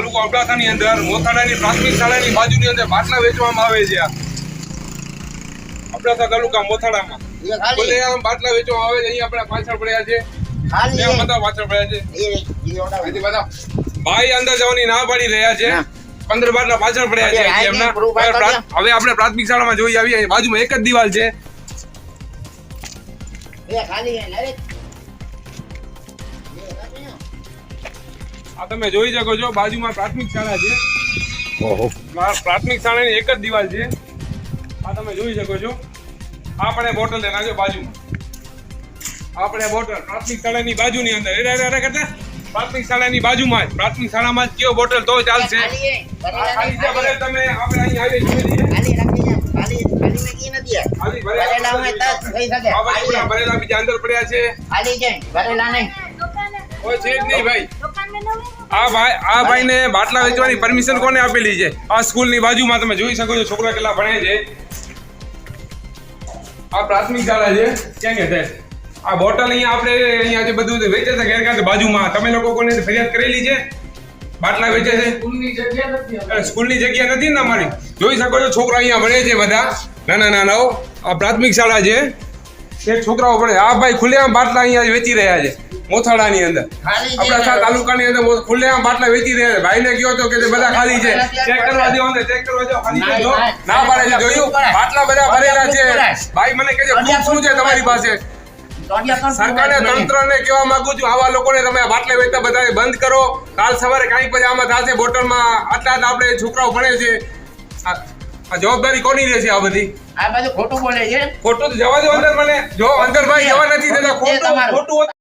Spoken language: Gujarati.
તાલુકો અબડાસાની અંદર મોથાડાની પ્રાથમિક શાળાની બાજુની અંદર બાટલા વેચવામાં આવે છે. અબડાસા તાલુકા મોથાડામાં ખુલ્લેઆમ બાટલા વેચવામાં આવે છે. અહીંયા આપણે પાછળ પડ્યા છે, બધા પાછળ પડ્યા છે. ભાઈ અંદર જવાની ના પાડી રહ્યા છે. 15 બાટલા પાછળ પડ્યા છે એમના. હવે આપણે પ્રાથમિક શાળામાં જોઈ આવીએ. બાજુમાં એક જ દિવાલ છે. આ તમે જોઈ શકો છો, બાજુમાં પ્રાથમિક શાળા છે. પ્રાથમિક શાળાની એક જ દિવાલ છે. આ તમે જોઈ શકો છો. આપણે બોટલ લઈને આવ્યો બાજુમાં. આપણે બોટલ પ્રાથમિક શાળાની બાજુની અંદર પ્રાથમિક શાળાની બાજુમાં જ પ્રાથમિક શાળામાં જ કયો બોટલ તો ચાલશે. તમે આપણે અહીં આવીએ જોઈ લઈએ. ભરેલા બીજા અંદર પડ્યા છે. કોઈ છે જ નહીં ભાઈ. આ ભાઈને બાટલા વેચવાની પરમિશન કોને આપેલી છે? આ સ્કૂલની બાજુમાં તમે જોઈ શકો છો છોકરા કેટલા ભણે છે. આ પ્રાથમિક શાળા છે. ક્યાં કે છે આ બોટલ? અહીંયા આપણે અહીંયા જે બધું વેચે છે ગેરકાયદે બાજુમાં. તમે લોકો કોને ફરિયાદ કરેલી છે? બાટલા વેચે છે. સ્કૂલની જગ્યા નથી ને અમારી. જોઈ શકો છો છોકરા અહીંયા ભણે છે બધા નાના. આ પ્રાથમિક શાળા છે. એક છોકરાઓ ભણે. આ ભાઈ ખુલ્લેઆમ બાટલા અહીંયા વેચી રહ્યા છે મોથાડાની અંદર. અબડાસા તાલુકાની અંદર ખુલ્લેઆમ બાટલા વેચી રહ્યા છે. ભાઈને કહ્યો તો કે બધા ખાલી છે, ચેક કરવા દો, ચેક કરવા દો. ખાલી છે ના પાડે છે. જોયું બાટલા બધા ભરેલા છે. ભાઈ મને કહે છે પ્રૂફ શું છે તમારી પાસે? સરકારને તંત્રને કહેવા માંગુ છું, આવા લોકોને તમે બાટલા વેચતા બધા બંધ કરો. કાલ સવારે કાંઈક પછી આમાં થશે બોટલમાં. આટલા આપણે છોકરાઓ ભણે છે. આ જવાબદારી કોની રહેશે? આ બધી આ બધું ખોટું બોલે છે. ખોટું જવા દો અંદર. મને જો અંદર ભાઈ જવા નથી દેતા. ખોટું